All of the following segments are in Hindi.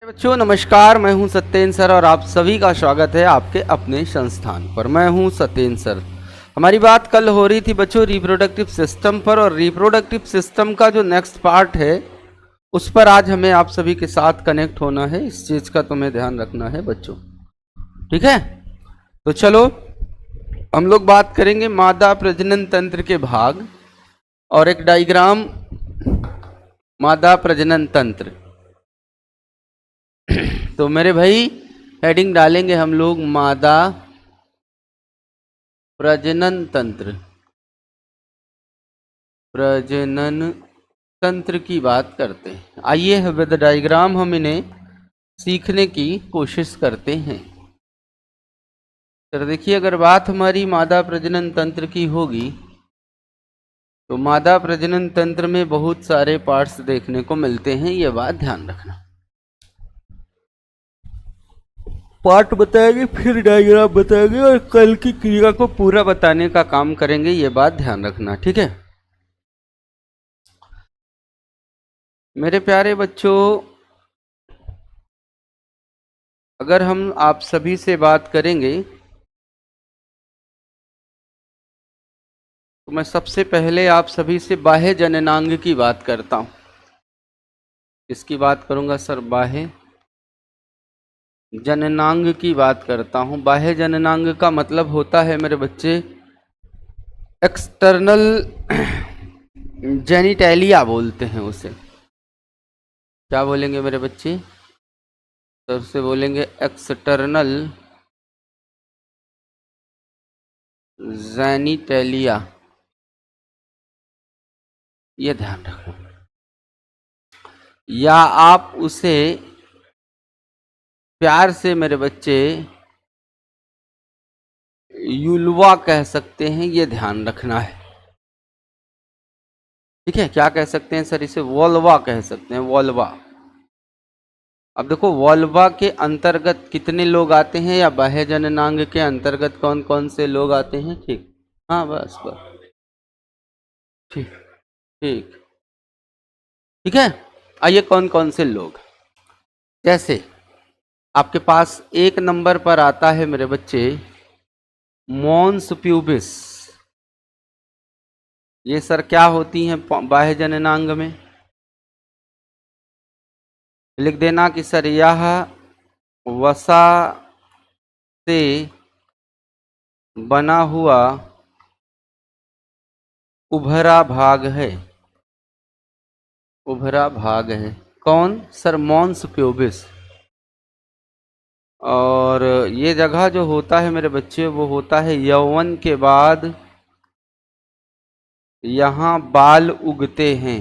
बच्चों नमस्कार, मैं हूं सत्येंद्र सर और आप सभी का स्वागत है आपके अपने संस्थान पर। मैं हूं सत्येंद्र सर। हमारी बात कल हो रही थी बच्चों रिप्रोडक्टिव सिस्टम पर, और रिप्रोडक्टिव सिस्टम का जो नेक्स्ट पार्ट है उस पर आज हमें आप सभी के साथ कनेक्ट होना है। इस चीज़ का तुम्हें ध्यान रखना है बच्चों, ठीक है? तो चलो हम लोग बात करेंगे मादा प्रजनन तंत्र के भाग और एक डायग्राम मादा प्रजनन तंत्र। तो मेरे भाई हेडिंग डालेंगे हम लोग मादा प्रजनन तंत्र। प्रजनन तंत्र की बात करते हैं। आइए विद डायग्राम हम इन्हें सीखने की कोशिश करते हैं। तो देखिए, अगर बात हमारी मादा प्रजनन तंत्र की होगी तो मादा प्रजनन तंत्र में बहुत सारे पार्ट्स देखने को मिलते हैं, ये बात ध्यान रखना। पार्ट बताएंगे, फिर डायग्राम बताएंगे और कल की क्रिया को पूरा बताने का काम करेंगे, ये बात ध्यान रखना, ठीक है मेरे प्यारे बच्चों? अगर हम आप सभी से बात करेंगे तो मैं सबसे पहले आप सभी से बाह्य जननांग की बात करता हूं। किसकी बात करूंगा सर? बाह्य जननांग की बात करता हूं। बाह्य जननांग का मतलब होता है मेरे बच्चे एक्सटर्नल जेनिटैलिया बोलते हैं उसे। क्या बोलेंगे मेरे बच्चे? तो उसे बोलेंगे एक्सटर्नल जेनिटैलिया, ये ध्यान रखना। या आप उसे प्यार से मेरे बच्चे युलवा कह सकते हैं, ये ध्यान रखना है, ठीक है? क्या कह सकते हैं सर? इसे वोल्वा कह सकते हैं, वोल्वा। अब देखो, वोल्वा के अंतर्गत कितने लोग आते हैं या बाह्य जननांग के अंतर्गत कौन कौन से लोग आते हैं? ठीक, हाँ बस बस, ठीक ठीक ठीक है। आइए, कौन कौन से लोग? जैसे आपके पास एक नंबर पर आता है मेरे बच्चे मॉन्स प्यूबिस। ये सर क्या होती हैं बाह्य जननांग में? लिख देना कि सर यह वसा से बना हुआ उभरा भाग है। उभरा भाग है कौन सर? Mons pubis. और ये जगह जो होता है मेरे बच्चे वो होता है यौवन के बाद यहाँ बाल उगते हैं।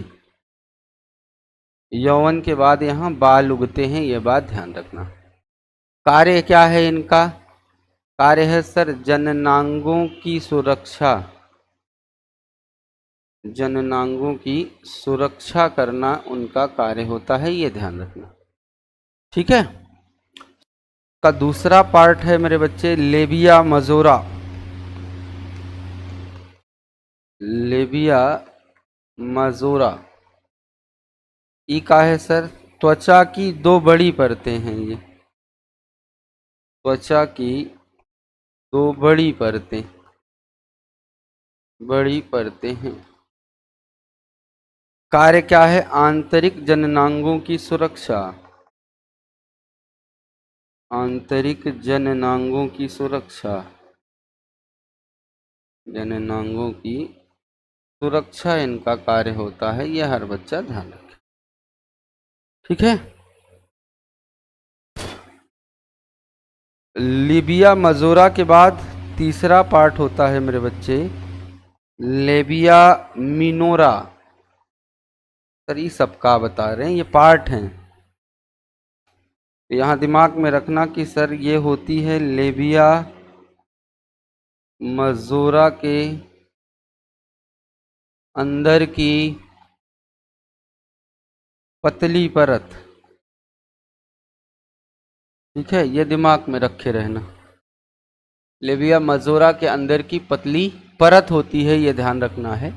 यौवन के बाद यहाँ बाल उगते हैं, ये बात ध्यान रखना। कार्य क्या है इनका? कार्य है सर जननांगों की सुरक्षा। जननांगों की सुरक्षा करना उनका कार्य होता है, ये ध्यान रखना, ठीक है? का दूसरा पार्ट है मेरे बच्चे लेबिया मजोरा। लेबिया मजोरा ई का है सर त्वचा की दो बड़ी परतें हैं। ये त्वचा की दो बड़ी परतें हैं। कार्य क्या है? आंतरिक जननांगों की सुरक्षा। आंतरिक जननांगों की सुरक्षा, जननांगों की सुरक्षा इनका कार्य होता है, यह हर बच्चा ध्यान रखे, ठीक है? लेबिया मजोरा के बाद तीसरा पार्ट होता है मेरे बच्चे लेबिया मिनोरा। सर ये सबका बता रहे हैं, ये पार्ट हैं, तो यहाँ दिमाग में रखना कि सर ये होती है लेबिया मजोरा के अंदर की पतली परत, ठीक है? ये दिमाग में रखे रहना। लेबिया मजोरा के अंदर की पतली परत होती है, ये ध्यान रखना है।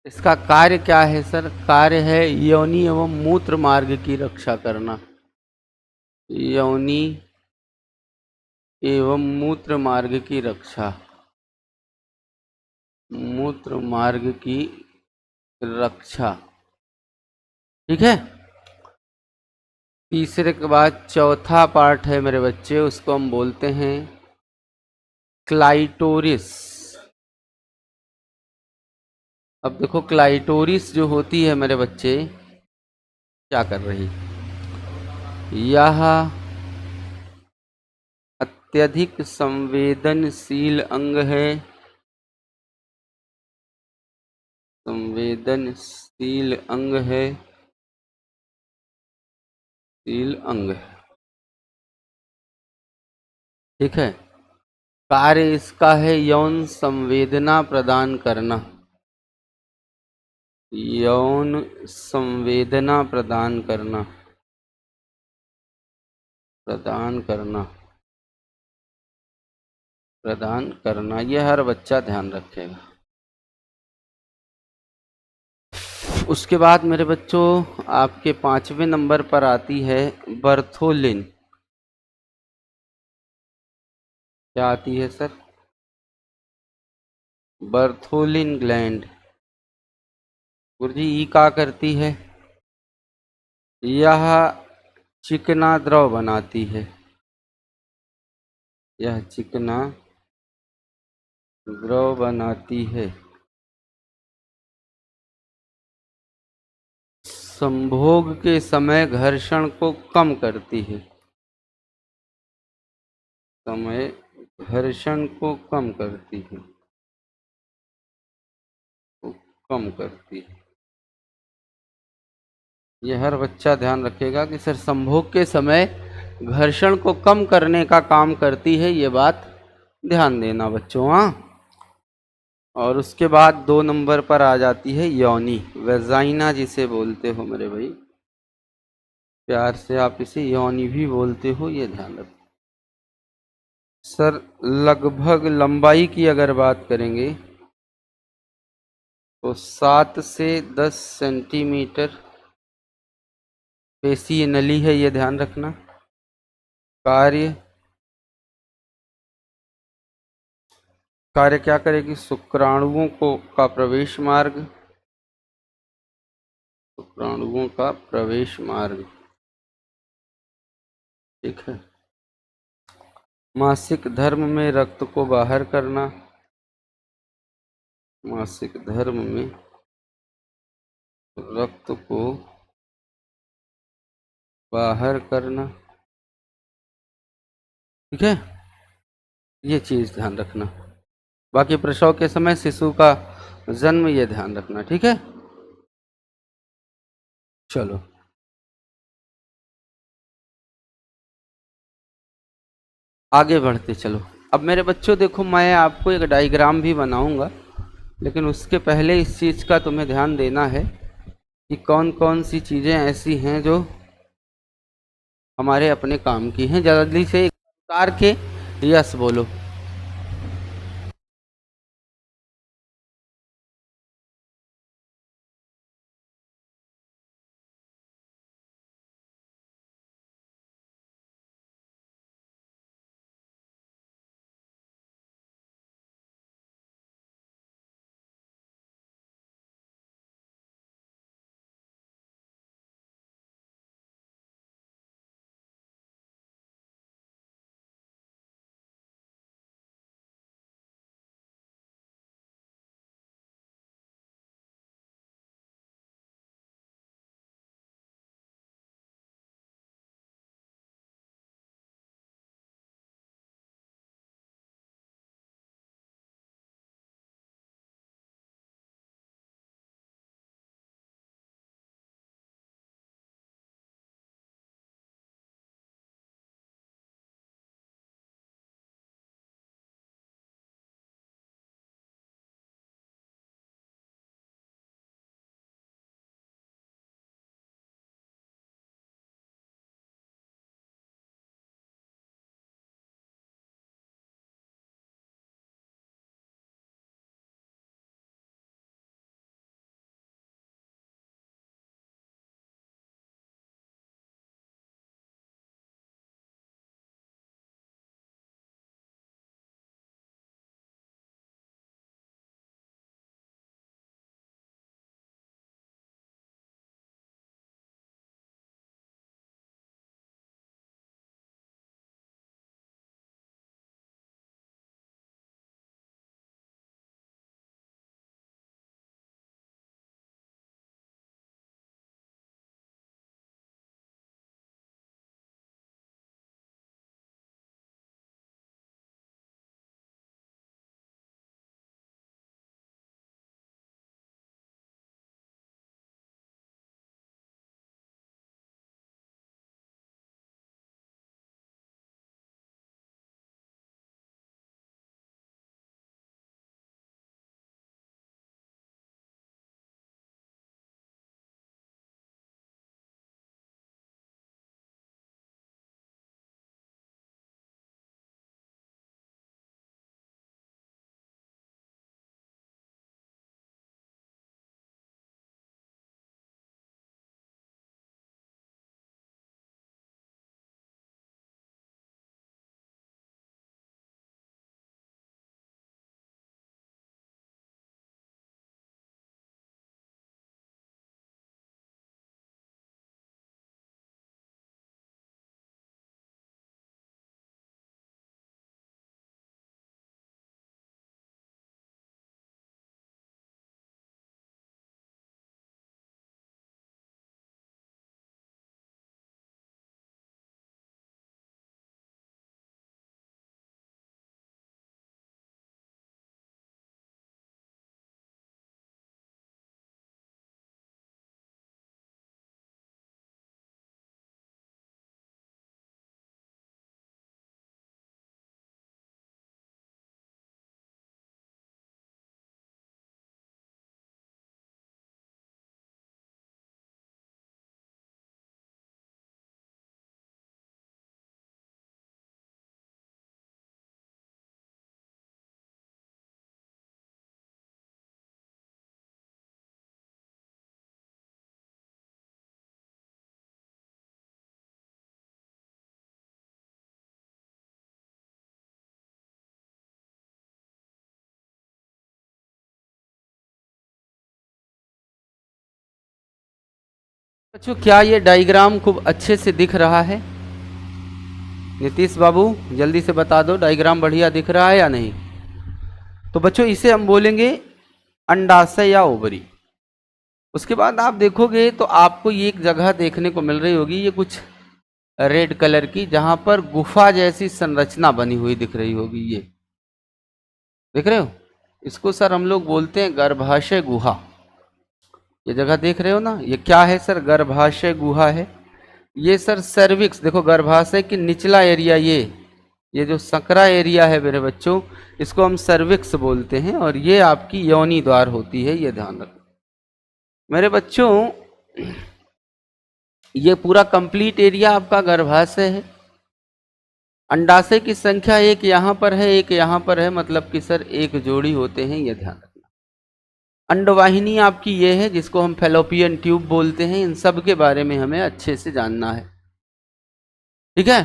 इसका कार्य क्या है सर? कार्य है योनि एवं मूत्र मार्ग की रक्षा करना। योनि एवं मूत्र मार्ग की रक्षा, मूत्र मार्ग की रक्षा। ठीक है। तीसरे के बाद चौथा पार्ट है मेरे बच्चे, उसको हम बोलते हैं क्लाइटोरिस। अब देखो क्लाइटोरिस जो होती है मेरे बच्चे, क्या कर रही, यह अत्यधिक संवेदनशील अंग है, संवेदनशील अंग है, शील अंग है। ठीक है। कार्य इसका है यौन संवेदना प्रदान करना, यौन संवेदना प्रदान करना, प्रदान करना, प्रदान करना, यह हर बच्चा ध्यान रखेगा। उसके बाद मेरे बच्चों आपके 5वें नंबर पर आती है बर्थोलिन। क्या आती है सर? Bartholin gland. गुरुजी ई क्या करती है? यह चिकना द्रव बनाती है, यह चिकना द्रव बनाती है। संभोग के समय घर्षण को कम करती है, समय घर्षण को कम करती है, को कम करती है। यह हर बच्चा ध्यान रखेगा कि सर संभोग के समय घर्षण को कम करने का काम करती है, ये बात ध्यान देना बच्चों। हाँ। और उसके बाद 2 नंबर पर आ जाती है योनि, वेजाइना जिसे बोलते हो मेरे भाई, प्यार से आप इसे योनि भी बोलते हो, ये ध्यान रखो। सर लगभग लंबाई की अगर बात करेंगे तो 7 से 10 सेंटीमीटर पेशीय नली है, ये ध्यान रखना। कार्य, कार्य क्या करेगी? शुक्राणुओं को का प्रवेश मार्ग, शुक्राणुओं का प्रवेश मार्ग। ठीक है। मासिक धर्म में रक्त को बाहर करना, मासिक धर्म में रक्त को बाहर करना। ठीक है, ये चीज ध्यान रखना। बाकी प्रसव के समय शिशु का जन्म, ये ध्यान रखना। ठीक है, चलो आगे बढ़ते चलो। अब मेरे बच्चों देखो, मैं आपको एक डायग्राम भी बनाऊंगा, लेकिन उसके पहले इस चीज का तुम्हें ध्यान देना है कि कौन कौन सी चीजें ऐसी हैं जो हमारे अपने काम की हैं। जल्दी से उतार के यस बोलो। बच्चों क्या ये डायग्राम खूब अच्छे से दिख रहा है? नीतीश बाबू जल्दी से बता दो, डायग्राम बढ़िया दिख रहा है या नहीं? तो बच्चों इसे हम बोलेंगे अंडाशय या ओवरी। उसके बाद आप देखोगे तो आपको ये एक जगह देखने को मिल रही होगी, ये कुछ रेड कलर की, जहां पर गुफा जैसी संरचना बनी हुई दिख रही होगी। ये देख रहे हो? इसको सर हम लोग बोलते हैं गर्भाशय गुहा। ये जगह देख रहे हो ना, ये क्या है सर? गर्भाशय गुहा है। ये सर सर्विक्स, देखो गर्भाशय की निचला एरिया, ये जो सकरा एरिया है मेरे बच्चों, इसको हम सर्विक्स बोलते हैं, और ये आपकी योनि द्वार होती है, ये ध्यान रखो मेरे बच्चों। ये पूरा कंप्लीट एरिया आपका गर्भाशय है। अंडाशय की संख्या एक यहाँ पर है, एक यहाँ पर है, मतलब कि सर एक जोड़ी होते हैं, ये ध्यान रखना। अंडवाहिनी आपकी ये है, जिसको हम फेलोपियन ट्यूब बोलते हैं। इन सब के बारे में हमें अच्छे से जानना है, ठीक है?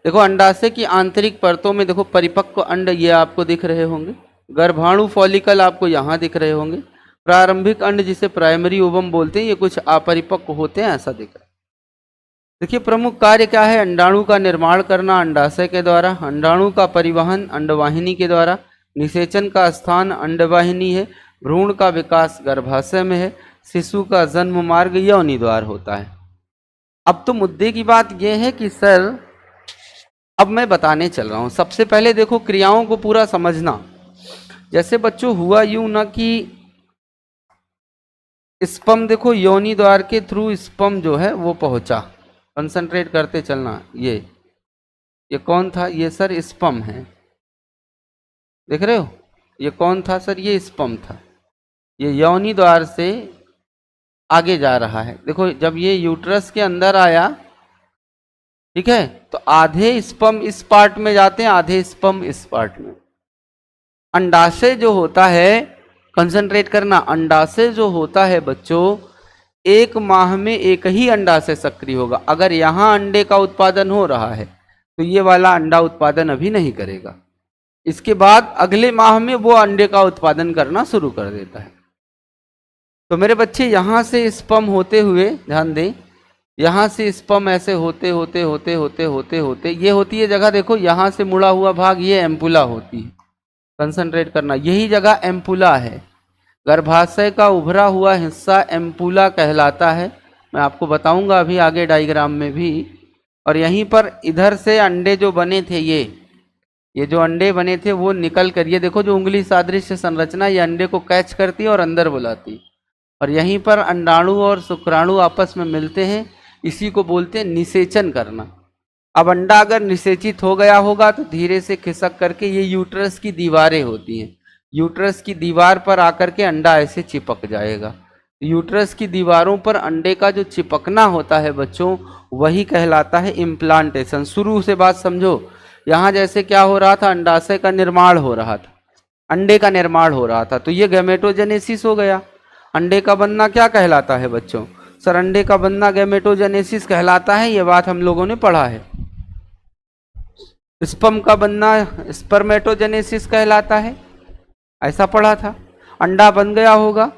देखो अंडाशय की आंतरिक परतों में देखो परिपक्व अंड ये आपको दिख रहे होंगे, गर्भाणु फॉलिकल आपको यहाँ दिख रहे होंगे, प्रारंभिक अंड जिसे प्राइमरी ओवम बोलते हैं, ये कुछ अपरिपक्व होते हैं, ऐसा दिख रहा है। देखिए प्रमुख कार्य क्या है? अंडाणु का निर्माण करना अंडाशय के द्वारा, अंडाणु का परिवहन अंडवाहिनी के द्वारा, निषेचन का स्थान अंडवाहिनी है, भ्रूण का विकास गर्भाशय में है, शिशु का जन्म मार्ग योनि द्वार होता है। अब तो मुद्दे की बात यह है कि सर अब मैं बताने चल रहा हूं। सबसे पहले देखो क्रियाओं को पूरा समझना। जैसे बच्चों हुआ यूं ना कि स्पर्म देखो योनि द्वार के थ्रू स्पर्म जो है वो पहुंचा, कंसंट्रेट करते चलना। ये कौन था? ये सर स्पर्म है, देख रहे हो? ये कौन था सर? ये स्पर्म था। ये योनि द्वार से आगे जा रहा है। देखो जब ये यूट्रस के अंदर आया, ठीक है, तो आधे स्पर्म इस पार्ट में जाते हैं, आधे स्पर्म इस पार्ट में। अंडाशय जो होता है, कंसंट्रेट करना, अंडाशय जो होता है बच्चों, एक माह में एक ही अंडाशय सक्रिय होगा। अगर यहां अंडे का उत्पादन हो रहा है तो ये वाला अंडा उत्पादन अभी नहीं करेगा, इसके बाद अगले माह में वो अंडे का उत्पादन करना शुरू कर देता है। तो मेरे बच्चे यहां से स्पर्म होते हुए, ध्यान दें, यहां से स्पर्म ऐसे होते होते होते होते होते होते ये होती है जगह, देखो यहां से मुड़ा हुआ भाग ये एम्पुला होती है, कंसंट्रेट करना, यही जगह एम्पुला है। गर्भाशय का उभरा हुआ हिस्सा एम्पुला कहलाता है, मैं आपको बताऊंगा अभी आगे डायग्राम में भी। और यहीं पर इधर से अंडे जो बने थे, ये जो अंडे बने थे वो निकल कर, ये देखो जो उंगली सादृश्य संरचना, ये अंडे को कैच करती है और अंदर बुलाती, और यहीं पर अंडाणु और शुक्राणु आपस में मिलते हैं, इसी को बोलते हैं निषेचन करना। अब अंडा अगर निषेचित हो गया होगा तो धीरे से खिसक करके, ये यूट्रस की दीवारें होती हैं, यूट्रस की दीवार पर आकर के अंडा ऐसे चिपक जाएगा। यूट्रस की दीवारों पर अंडे का जो चिपकना होता है बच्चों, वही कहलाता है इम्प्लांटेशन। शुरू से बात समझो, यहाँ जैसे क्या हो रहा था, अंडाशय का निर्माण हो रहा था, अंडे का निर्माण हो रहा था, तो ये गैमेटोजेनेसिस हो गया। अंडे का बनना क्या कहलाता है बच्चों? सर अंडे का बनना गैमेटोजेनेसिस कहलाता है, ये बात हम लोगों ने पढ़ा है। स्पर्म का बनना स्पर्मेटोजेनेसिस कहलाता है, ऐसा पढ़ा था। अंडा बन गया होगा,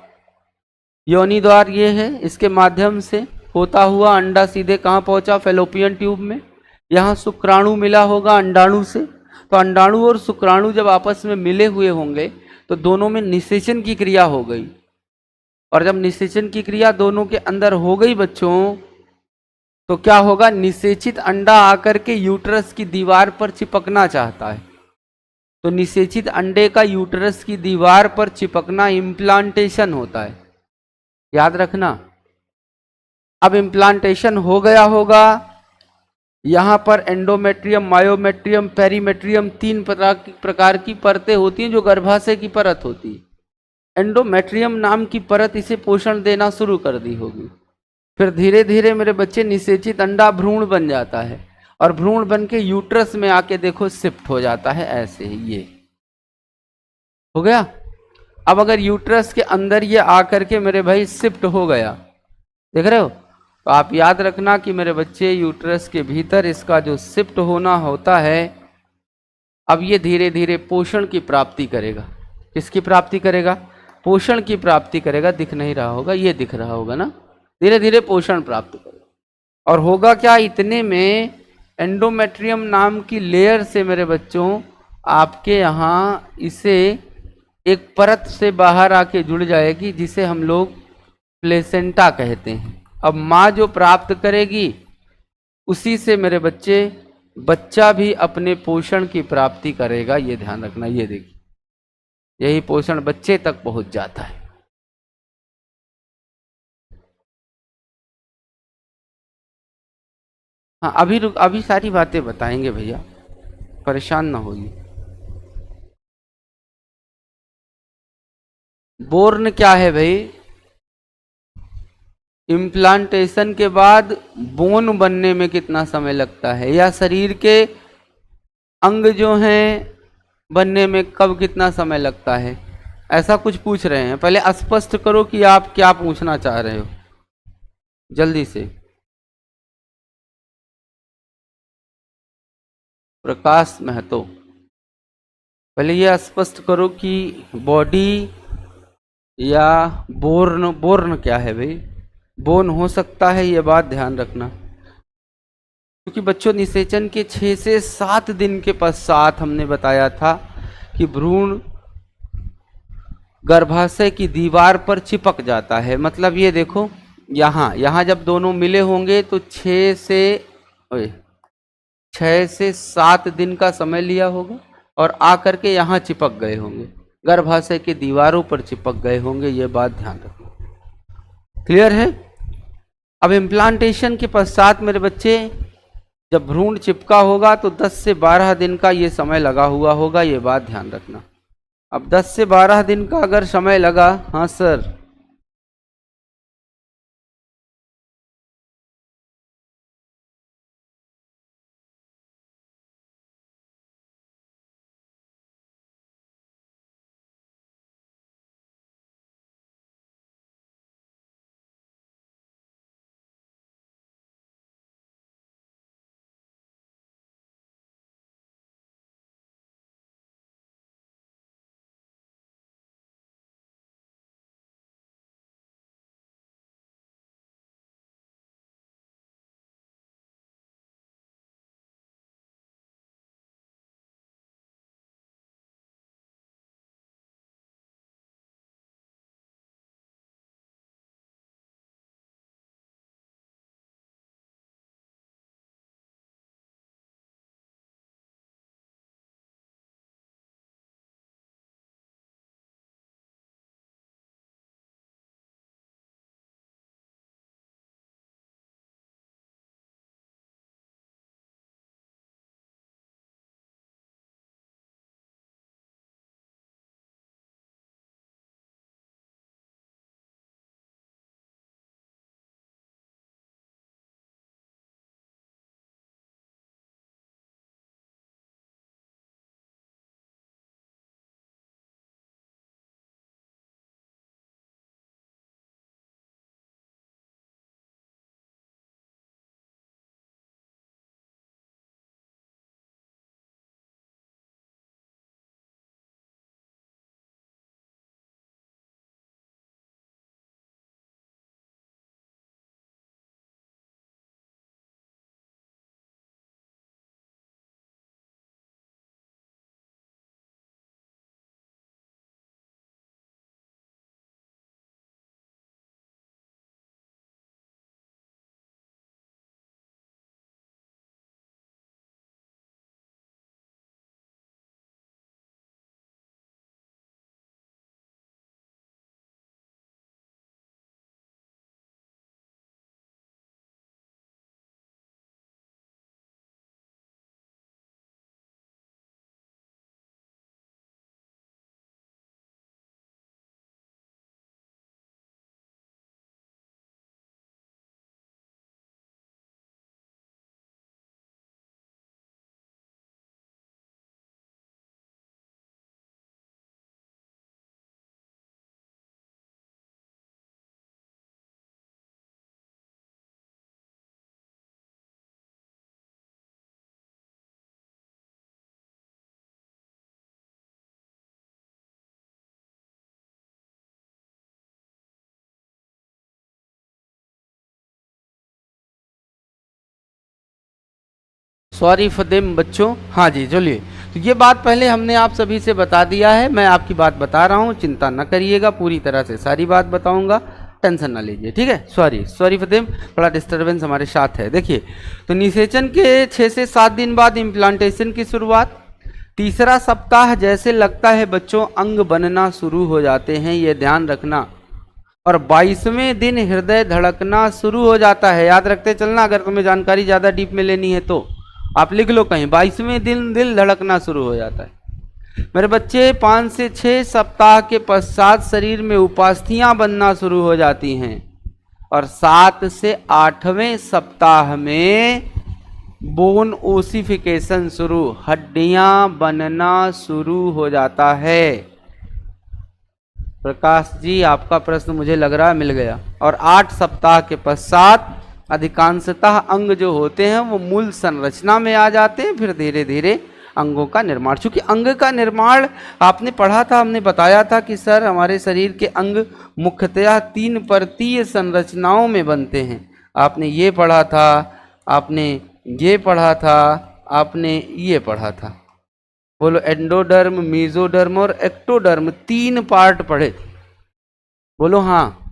योनि द्वार ये है, इसके माध्यम से होता हुआ अंडा सीधे कहाँ पहुंचा? फेलोपियन ट्यूब में। यहाँ शुक्राणु मिला होगा अंडाणु से, तो अंडाणु और शुक्राणु जब आपस में मिले हुए होंगे तो दोनों में निषेचन की क्रिया हो गई, और जब निषेचन की क्रिया दोनों के अंदर हो गई बच्चों, तो क्या होगा? निषेचित अंडा आकर के यूट्रस की दीवार पर चिपकना चाहता है, तो निषेचित अंडे का यूट्रस की दीवार पर चिपकना इम्प्लांटेशन होता है, याद रखना। अब इम्प्लांटेशन हो गया होगा, यहाँ पर एंडोमेट्रियम, मायोमेट्रियम, पेरीमेट्रियम, 3 प्रकार की परतें होती हैं जो गर्भाशय की परत होती है। एंडोमेट्रियम नाम की परत इसे पोषण देना शुरू कर दी होगी, फिर धीरे धीरे मेरे बच्चे निषेचित अंडा भ्रूण बन जाता है, और भ्रूण बन के यूट्रस में आके देखो शिफ्ट हो जाता है, ऐसे ही ये हो गया। अब अगर यूट्रस के अंदर ये आकर के मेरे भाई शिफ्ट हो गया, देख रहे हो, तो आप याद रखना कि मेरे बच्चे यूट्रस के भीतर इसका जो शिफ्ट होना होता है, अब ये धीरे धीरे पोषण की प्राप्ति करेगा। किसकी प्राप्ति करेगा? पोषण की प्राप्ति करेगा। दिख नहीं रहा होगा, ये दिख रहा होगा ना, धीरे धीरे पोषण प्राप्त करेगा। और होगा क्या, इतने में एंडोमेट्रियम नाम की लेयर से मेरे बच्चों आपके यहाँ इसे एक परत से बाहर आके जुड़ जाएगी, जिसे हम लोग प्लेसेंटा कहते हैं। अब माँ जो प्राप्त करेगी उसी से मेरे बच्चे बच्चा भी अपने पोषण की प्राप्ति करेगा। ये ध्यान रखना। ये देखिए, यही पोषण बच्चे तक पहुंच जाता है। हाँ, अभी सारी बातें बताएंगे भैया, परेशान ना होइए। बोर्न क्या है भाई? इम्प्लांटेशन के बाद बोन बनने में कितना समय लगता है, या शरीर के अंग जो हैं बनने में कब कितना समय लगता है, ऐसा कुछ पूछ रहे हैं। पहले स्पष्ट करो कि आप क्या पूछना चाह रहे हो, जल्दी से। प्रकाश महतो, पहले ये स्पष्ट करो कि बॉडी या बोर्न, बोर्न क्या है भाई? बोन हो सकता है, ये बात ध्यान रखना। क्योंकि बच्चों निषेचन के 6 से 7 दिन के पश्चात हमने बताया था कि भ्रूण गर्भाशय की दीवार पर चिपक जाता है। मतलब ये देखो, यहाँ यहाँ जब दोनों मिले होंगे तो 6 से 7 दिन का समय लिया होगा, और आकर के यहाँ चिपक गए होंगे, गर्भाशय की दीवारों पर चिपक गए होंगे। ये बात ध्यान रखना। क्लियर है? अब इम्प्लांटेशन के पश्चात मेरे बच्चे जब भ्रूण चिपका होगा तो 10 से 12 दिन का ये समय लगा हुआ होगा। ये बात ध्यान रखना। अब 10 से 12 दिन का अगर समय लगा, हाँ सर, सॉरी फॉर देम बच्चों। हाँ जी, चलिए, तो ये बात पहले हमने आप सभी से बता दिया है, मैं आपकी बात बता रहा हूँ, चिंता न करिएगा, पूरी तरह से सारी बात बताऊंगा, टेंशन ना लीजिए, ठीक है। सॉरी फॉर देम, थोड़ा डिस्टर्बेंस हमारे साथ है। देखिए, तो निषेचन के 6 से 7 दिन बाद इम्प्लांटेशन की शुरुआत। तीसरा सप्ताह जैसे लगता है बच्चों अंग बनना शुरू हो जाते हैं, ये ध्यान रखना। और 22वें दिन हृदय धड़कना शुरू हो जाता है, याद रखते चलना, अगर तुम्हें जानकारी ज़्यादा डीप में लेनी है तो आप लिख लो कहीं, 22वें दिन दिल धड़कना शुरू हो जाता है। मेरे बच्चे 5 से 6 सप्ताह के पश्चात शरीर में उपास्थियां बनना शुरू हो जाती हैं और 7 से 8वें सप्ताह में बोन ओसिफिकेशन शुरू, हड्डियां बनना शुरू हो जाता है। प्रकाश जी, आपका प्रश्न मुझे लग रहा है मिल गया। और 8 सप्ताह के पश्चात अधिकांशतः अंग जो होते हैं वो मूल संरचना में आ जाते हैं, फिर धीरे धीरे अंगों का निर्माण। चूंकि अंग का निर्माण आपने पढ़ा था, हमने बताया था कि सर हमारे शरीर के अंग मुख्यतः 3 परतीय संरचनाओं में बनते हैं। आपने ये पढ़ा था, आपने ये पढ़ा था, आपने ये पढ़ा था, बोलो एंडोडर्म, मेसोडर्म और एक्टोडर्म, 3 पार्ट पढ़े थे, बोलो हाँ।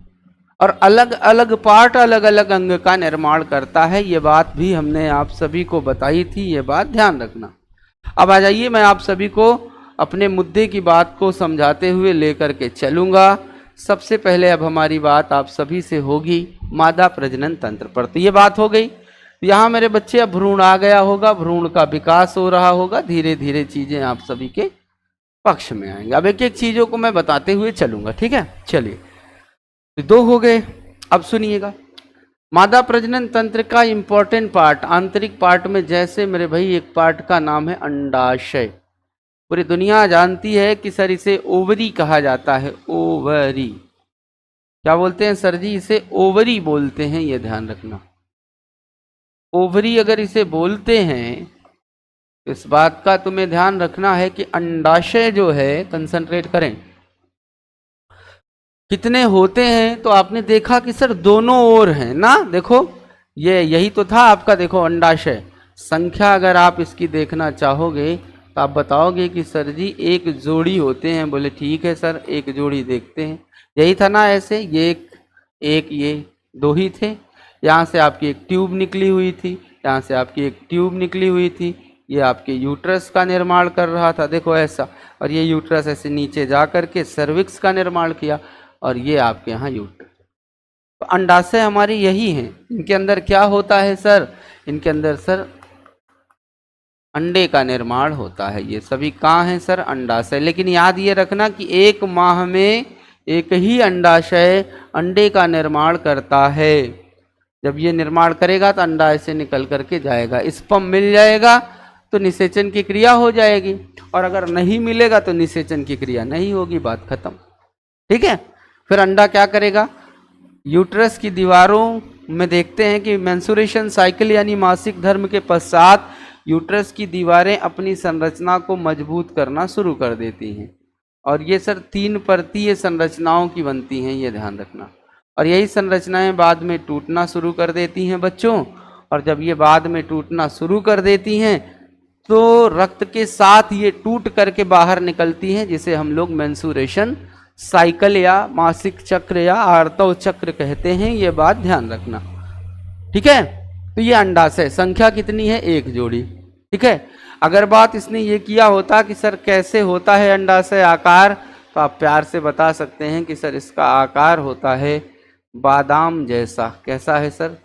और अलग अलग पार्ट अलग अलग अंग का निर्माण करता है, ये बात भी हमने आप सभी को बताई थी, ये बात ध्यान रखना। अब आ जाइए, मैं आप सभी को अपने मुद्दे की बात को समझाते हुए लेकर के चलूंगा। सबसे पहले अब हमारी बात आप सभी से होगी मादा प्रजनन तंत्र पर। तो ये बात हो गई, यहाँ मेरे बच्चे अब भ्रूण आ गया होगा, भ्रूण का विकास हो रहा होगा, धीरे धीरे चीजें आप सभी के पक्ष में आएंगे। अब एक एक चीजों को मैं बताते हुए चलूंगा, ठीक है। चलिए, तो 2 हो गए। अब सुनिएगा, मादा प्रजनन तंत्र का इंपॉर्टेंट पार्ट, आंतरिक पार्ट में जैसे मेरे भाई एक पार्ट का नाम है अंडाशय। पूरी दुनिया जानती है कि सर इसे ओवरी कहा जाता है, ओवरी। क्या बोलते हैं सर जी? इसे ओवरी बोलते हैं, ये ध्यान रखना। ओवरी अगर इसे बोलते हैं, इस बात का तुम्हें ध्यान रखना है कि अंडाशय जो है, कंसंट्रेट करें, कितने होते हैं? तो आपने देखा कि सर दोनों ओर हैं ना, देखो ये यही तो था आपका, देखो अंडाशय। संख्या अगर आप इसकी देखना चाहोगे तो आप बताओगे कि सर जी 1 जोड़ी होते हैं, बोले ठीक है सर, 1 जोड़ी देखते हैं, यही था ना। ऐसे ये एक ये 2 ही थे, यहाँ से आपकी एक ट्यूब निकली हुई थी, यहाँ से आपकी एक ट्यूब निकली हुई थी, ये आपके यूट्रस का निर्माण कर रहा था, देखो ऐसा, और ये यूट्रस ऐसे नीचे जा करके सर्विक्स का निर्माण किया, और ये आपके यहाँ यूट्रस। तो अंडाशय हमारी यही है। इनके अंदर क्या होता है सर? इनके अंदर सर अंडे का निर्माण होता है। ये सभी कहाँ हैं सर? अंडाशय। लेकिन याद ये रखना कि 1 माह में एक ही अंडाशय अंडे का निर्माण करता है। जब ये निर्माण करेगा तो अंडा ऐसे निकल करके जाएगा, स्पर्म मिल जाएगा तो निषेचन की क्रिया हो जाएगी, और अगर नहीं मिलेगा तो निषेचन की क्रिया नहीं होगी, बात खत्म, ठीक है। फिर अंडा क्या करेगा? यूट्रस की दीवारों में देखते हैं कि मेंस्ट्रुएशन साइकिल यानी मासिक धर्म के पश्चात यूट्रस की दीवारें अपनी संरचना को मजबूत करना शुरू कर देती हैं, और ये सर 3 परतीय संरचनाओं की बनती हैं, ये ध्यान रखना। और यही संरचनाएं बाद में टूटना शुरू कर देती हैं बच्चों, और जब ये बाद में टूटना शुरू कर देती हैं तो रक्त के साथ ये टूट करके बाहर निकलती हैं, जिसे हम लोग मेंस्ट्रुएशन साइकिल या मासिक चक्र या आर्तव चक्र कहते हैं, ये बात ध्यान रखना, ठीक है। तो ये अंडाशय, संख्या कितनी है? 1 जोड़ी, ठीक है। अगर बात इसने ये किया होता कि सर कैसे होता है अंडाशय आकार, तो आप प्यार से बता सकते हैं कि सर इसका आकार होता है बादाम जैसा। कैसा है सर?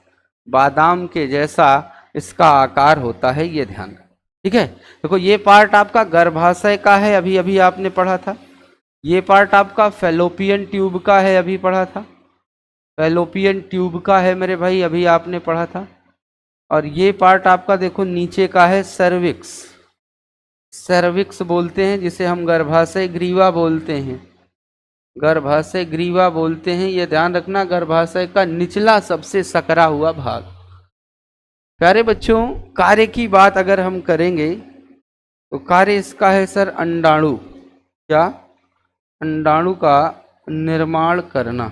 बादाम के जैसा इसका आकार होता है, ये ध्यान, ठीक है। देखो ये पार्ट आपका गर्भाशय का है, अभी अभी आपने पढ़ा था। ये पार्ट आपका फैलोपियन ट्यूब का है, अभी पढ़ा था। फैलोपियन ट्यूब का है मेरे भाई, अभी आपने पढ़ा था। और ये पार्ट आपका देखो नीचे का है सर्विक्स। सर्विक्स बोलते हैं जिसे हम गर्भाशय ग्रीवा बोलते हैं, गर्भाशय ग्रीवा बोलते हैं, ये ध्यान रखना। गर्भाशय का निचला सबसे सकरा हुआ भाग। प्यारे बच्चों, कार्य की बात अगर हम करेंगे तो कार्य इसका है सर अंडाणु। क्या? अंडाणु का निर्माण करना,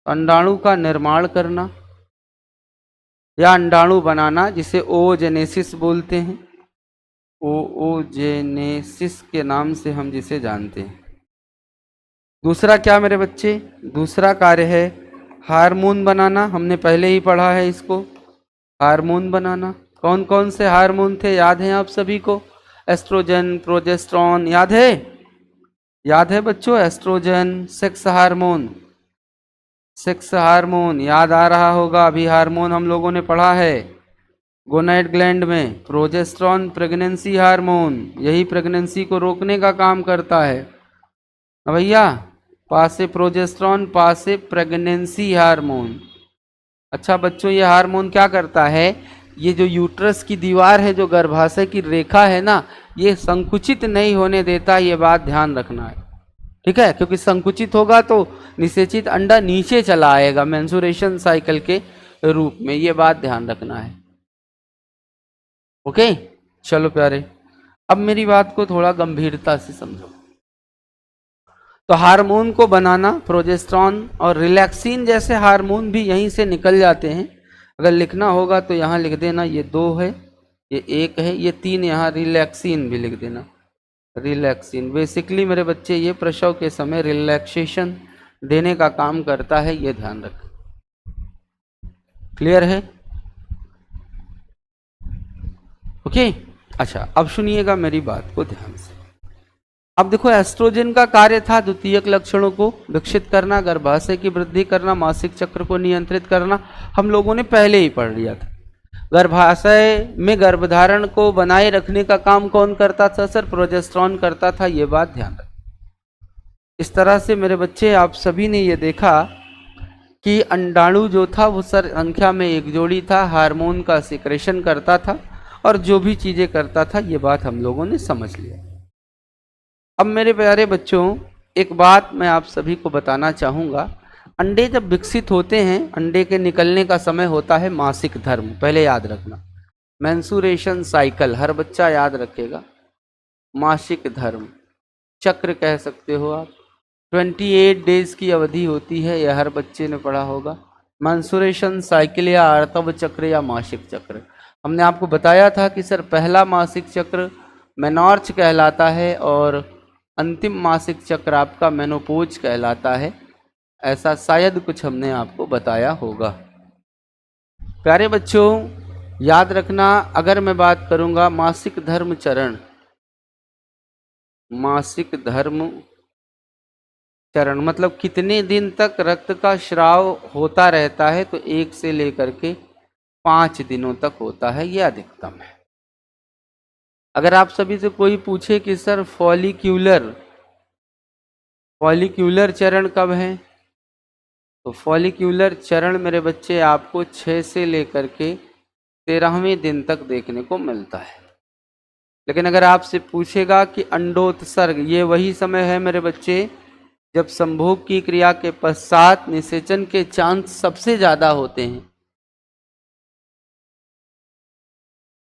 अंडाणु का निर्माण करना। या अंडाणु बनाना, जिसे ओजेनेसिस बोलते हैं, ओजेनेसिस के नाम से हम जिसे जानते हैं। दूसरा क्या मेरे बच्चे, दूसरा कार्य है हार्मोन बनाना, हमने पहले ही पढ़ा है इसको। हार्मोन बनाना, कौन कौन से हार्मोन थे, याद है आप सभी को? एस्ट्रोजन, प्रोजेस्टेरॉन, याद है? याद है बच्चों? Estrogen, sex hormone, sex hormone याद आ रहा होगा, अभी हार्मोन हम लोगों ने पढ़ा है गोनाइड ग्लैंड में। प्रोजेस्टेरॉन प्रेगनेंसी हार्मोन, यही प्रेगनेंसी को रोकने का काम करता है भैया। पास से प्रोजेस्टेरॉन, पास से प्रेगनेंसी हार्मोन। अच्छा बच्चों, ये हार्मोन क्या करता है, ये जो यूट्रस की दीवार है, जो गर्भाशय की रेखा है ना, ये संकुचित नहीं होने देता, ये बात ध्यान रखना है, ठीक है? क्योंकि संकुचित होगा तो निषेचित अंडा नीचे चला आएगा मेंसुरेशन साइकिल के रूप में, ये बात ध्यान रखना है। ओके, चलो प्यारे, अब मेरी बात को थोड़ा गंभीरता से समझो। तो हार्मोन को बनाना, प्रोजेस्टेरॉन और रिलैक्सिन जैसे हार्मोन भी यहीं से निकल जाते हैं। अगर लिखना होगा तो यहाँ लिख देना, ये 2 है, ये 1 है, ये 3, यहाँ रिलैक्सिन भी लिख देना। रिलैक्सिन बेसिकली मेरे बच्चे ये प्रसव के समय रिलैक्सेशन देने का काम करता है, ये ध्यान रखें। क्लियर है? ओके, अच्छा अब सुनिएगा मेरी बात को ध्यान से। अब देखो, एस्ट्रोजन का कार्य था द्वितीयक लक्षणों को विकसित करना, गर्भाशय की वृद्धि करना, मासिक चक्र को नियंत्रित करना, हम लोगों ने पहले ही पढ़ लिया था। गर्भाशय में गर्भधारण को बनाए रखने का काम कौन करता था सर? प्रोजेस्टेरॉन करता था, ये बात ध्यान रखें। इस तरह से मेरे बच्चे आप सभी ने ये देखा कि अंडाणु जो था वो सर संख्या में 1 जोड़ी था, हार्मोन का सिक्रेशन करता था और जो भी चीजें करता था, ये बात हम लोगों ने समझ लिया। अब मेरे प्यारे बच्चों, एक बात मैं आप सभी को बताना चाहूँगा। अंडे जब विकसित होते हैं, अंडे के निकलने का समय होता है मासिक धर्म, पहले याद रखना, मेंसुरेशन साइकिल हर बच्चा याद रखेगा। मासिक धर्म चक्र कह सकते हो आप, 28 डेज की अवधि होती है, यह हर बच्चे ने पढ़ा होगा। मेंसुरेशन साइकिल या आर्तव चक्र या मासिक चक्र, हमने आपको बताया था कि सर पहला मासिक चक्र मेनॉर्च कहलाता है और अंतिम मासिक चक्र आपका मेनोपोज कहलाता है, ऐसा शायद कुछ हमने आपको बताया होगा। प्यारे बच्चों याद रखना, अगर मैं बात करूंगा मासिक धर्म चरण, मासिक धर्म चरण मतलब कितने दिन तक रक्त का स्राव होता रहता है, तो 1 से लेकर के 5 दिनों तक होता है, यह अधिकतम है। अगर आप सभी से कोई पूछे कि सर फॉलिक्यूलर चरण कब है, तो फॉलिक्यूलर चरण मेरे बच्चे आपको 6 से लेकर के 13वें दिन तक देखने को मिलता है। लेकिन अगर आपसे पूछेगा कि अंडोत्सर्ग, ये वही समय है मेरे बच्चे जब संभोग की क्रिया के पश्चात निषेचन के चांस सबसे ज्यादा होते हैं,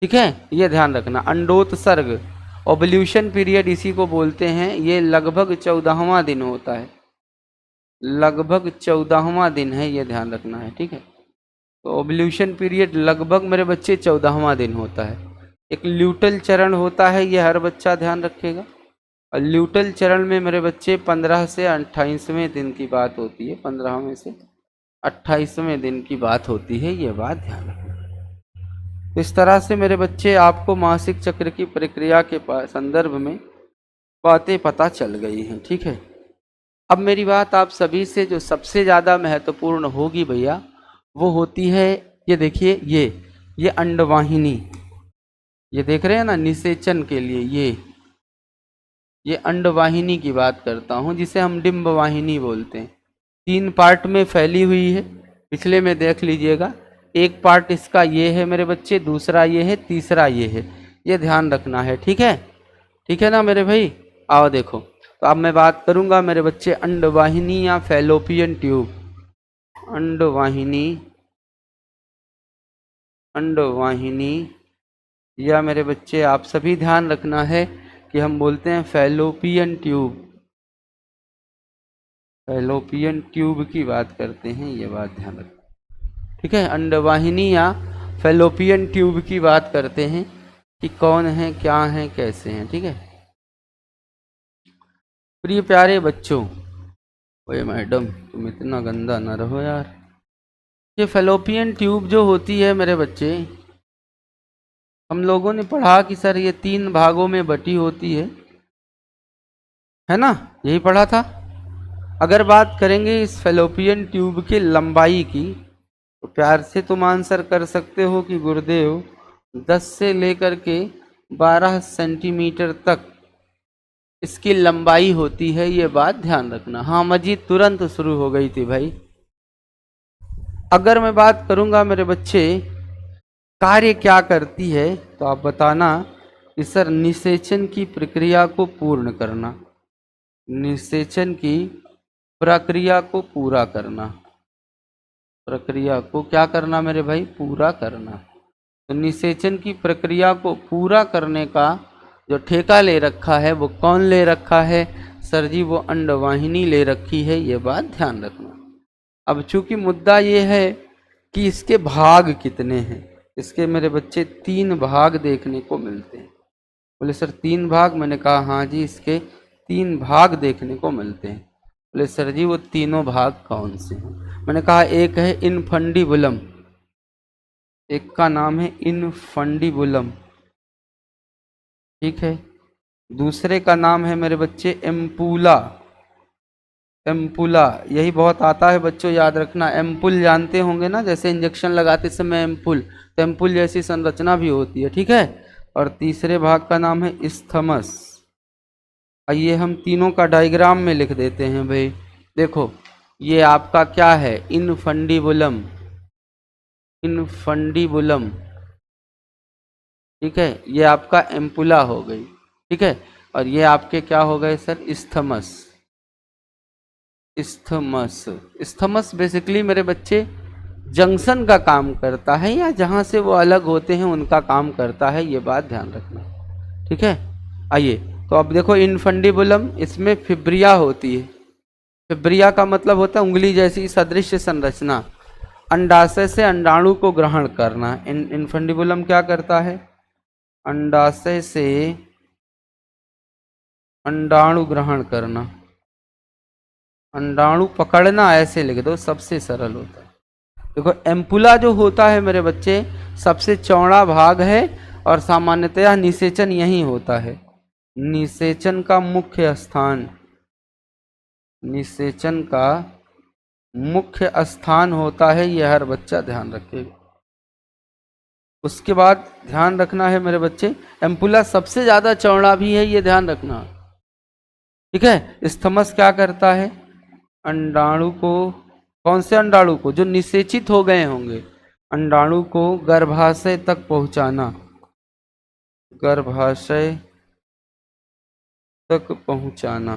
ठीक है? ये ध्यान रखना, अंडोत्सर्ग ओवल्यूशन पीरियड इसी को बोलते हैं, ये लगभग 14वां दिन होता है, लगभग 14वां दिन है, ये ध्यान रखना है, ठीक है? तो ओवल्यूशन पीरियड लगभग मेरे बच्चे 14वां दिन होता है। एक ल्यूटल चरण होता है, ये हर बच्चा ध्यान रखेगा, और ल्यूटल चरण में मेरे बच्चे 15 से 28वें दिन की बात होती है, 15वें से 28वें दिन की बात होती है, ये बात ध्यान रखना। इस तरह से मेरे बच्चे आपको मासिक चक्र की प्रक्रिया के संदर्भ में बातें पता चल गई हैं, ठीक है? अब मेरी बात आप सभी से जो सबसे ज़्यादा महत्वपूर्ण होगी भैया, वो होती है, ये देखिए, ये अंडवाहिनी, ये देख रहे हैं ना, निषेचन के लिए ये अंडवाहिनी की बात करता हूँ, जिसे हम डिंब वाहिनी बोलते हैं। 3 पार्ट में फैली हुई है, पिछले में देख लीजिएगा, एक पार्ट इसका ये है मेरे बच्चे, दूसरा ये है, तीसरा ये है, ये ध्यान रखना है, ठीक है? ठीक है ना मेरे भाई? आओ देखो, तो अब मैं बात करूंगा मेरे बच्चे अंडवाहिनी या फैलोपियन ट्यूब, अंडवाहिनी, अंडवाहिनी या मेरे बच्चे आप सभी ध्यान रखना है कि हम बोलते हैं फैलोपियन ट्यूब, फैलोपियन ट्यूब की बात करते हैं, ये बात ध्यान रखना, ठीक है? अंडवाहिनी या फेलोपियन ट्यूब की बात करते हैं कि कौन है, क्या है, कैसे हैं। ठीक है प्रिय प्यारे बच्चों, ओए मैडम तुम इतना गंदा ना रहो यार। ये फेलोपियन ट्यूब जो होती है मेरे बच्चे, हम लोगों ने पढ़ा कि सर ये 3 भागों में बटी होती है ना, यही पढ़ा था। अगर बात करेंगे इस फेलोपियन ट्यूब की लंबाई की, तो प्यार से तुम आंसर कर सकते हो कि गुरुदेव 10 से लेकर के 12 सेंटीमीटर तक इसकी लंबाई होती है। ये बात ध्यान रखना। हाँ मजीद तुरंत शुरू हो गई थी भाई। अगर मैं बात करूंगा मेरे बच्चे कार्य क्या करती है, तो आप बताना कि सर निषेचन की प्रक्रिया को पूर्ण करना, निषेचन की प्रक्रिया को पूरा करना, प्रक्रिया को क्या करना मेरे भाई, पूरा करना। तो निषेचन की प्रक्रिया को पूरा करने का जो ठेका ले रखा है वो कौन ले रखा है, सर जी वो अंडवाहिनी ले रखी है। ये बात ध्यान रखना। अब चूंकि मुद्दा ये है कि इसके भाग कितने हैं, इसके मेरे बच्चे 3 भाग देखने को मिलते हैं। बोले सर 3 भाग, मैंने कहा हाँ जी इसके 3 भाग देखने को मिलते हैं। बोले सर जी वो तीनों भाग कौन से हैं, मैंने कहा एक है इनफंडिबुलम, एक का नाम है इनफंडिबुलम, ठीक है। दूसरे का नाम है मेरे बच्चे एम्पूला, एम्पुला, यही बहुत आता है बच्चों, याद रखना। एम्पुल जानते होंगे ना, जैसे इंजेक्शन लगाते समय एम्पुल, तो एम्पुल जैसी संरचना भी होती है, ठीक है। और तीसरे भाग का नाम है इस्थमस। आइए हम तीनों का डायग्राम में लिख देते हैं भाई। देखो ये आपका क्या है, इनफंडिबुलम, इनफंडिबुलम, ठीक है। ये आपका एम्पुला हो गई, ठीक है। और ये आपके क्या हो गए sir, isthmus, isthmus. Isthmus basically मेरे बच्चे जंक्शन का काम करता है, या जहां से वो अलग होते हैं उनका काम करता है। ये बात ध्यान रखना, ठीक है। आइए तो अब देखो इनफंडिबुलम, इसमें फिब्रिया होती है। फिब्रिया का मतलब होता है उंगली जैसी सदृश संरचना। अंडाशय से अंडाणु को ग्रहण करना। इनफंडिबुलम क्या करता है, अंडाशय से अंडाणु ग्रहण करना, अंडाणु पकड़ना, ऐसे लिख दो सबसे सरल होता है। देखो एम्पुला जो होता है मेरे बच्चे सबसे चौड़ा भाग है, और सामान्यतया निषेचन यही होता है। निषेचन का मुख्य स्थान, निषेचन का मुख्य स्थान होता है, यह हर बच्चा ध्यान रखेगा। उसके बाद ध्यान रखना है मेरे बच्चे, एम्पुला सबसे ज्यादा चौड़ा भी है, ये ध्यान रखना, ठीक है। स्थमस क्या करता है, अंडाणु को, कौन से अंडाणु को, जो निषेचित हो गए होंगे, अंडाणु को गर्भाशय तक पहुंचाना, गर्भाशय तक पहुंचाना,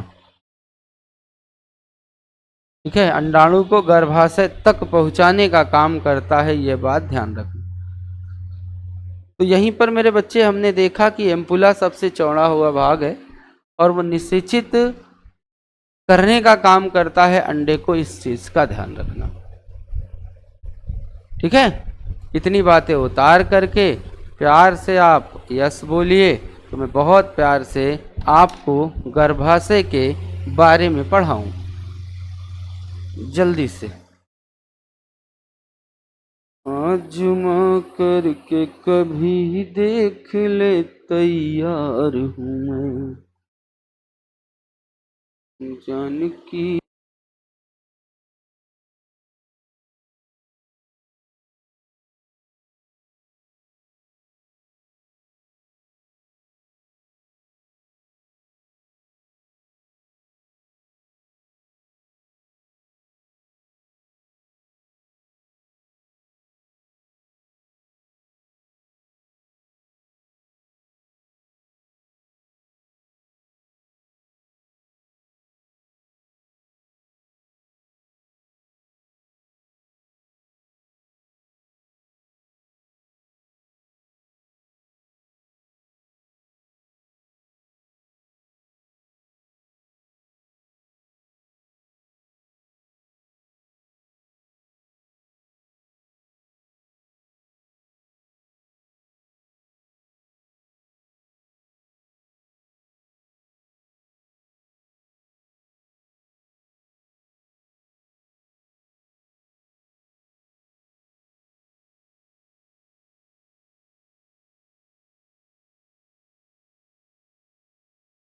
ठीक है। अंडाणु को गर्भाशय तक पहुंचाने का काम करता है, यह बात ध्यान रखना। तो यहीं पर मेरे बच्चे हमने देखा कि एम्पुला सबसे चौड़ा हुआ भाग है, और वो निषेचित करने का काम करता है अंडे को, इस चीज का ध्यान रखना, ठीक है। इतनी बातें उतार करके प्यार से आप यस बोलिए, तो मैं बहुत प्यार से आपको गर्भाशय के बारे में पढ़ाऊं जल्दी से। आजमा करके कभी देख ले, तैयार हूँ मैं जान की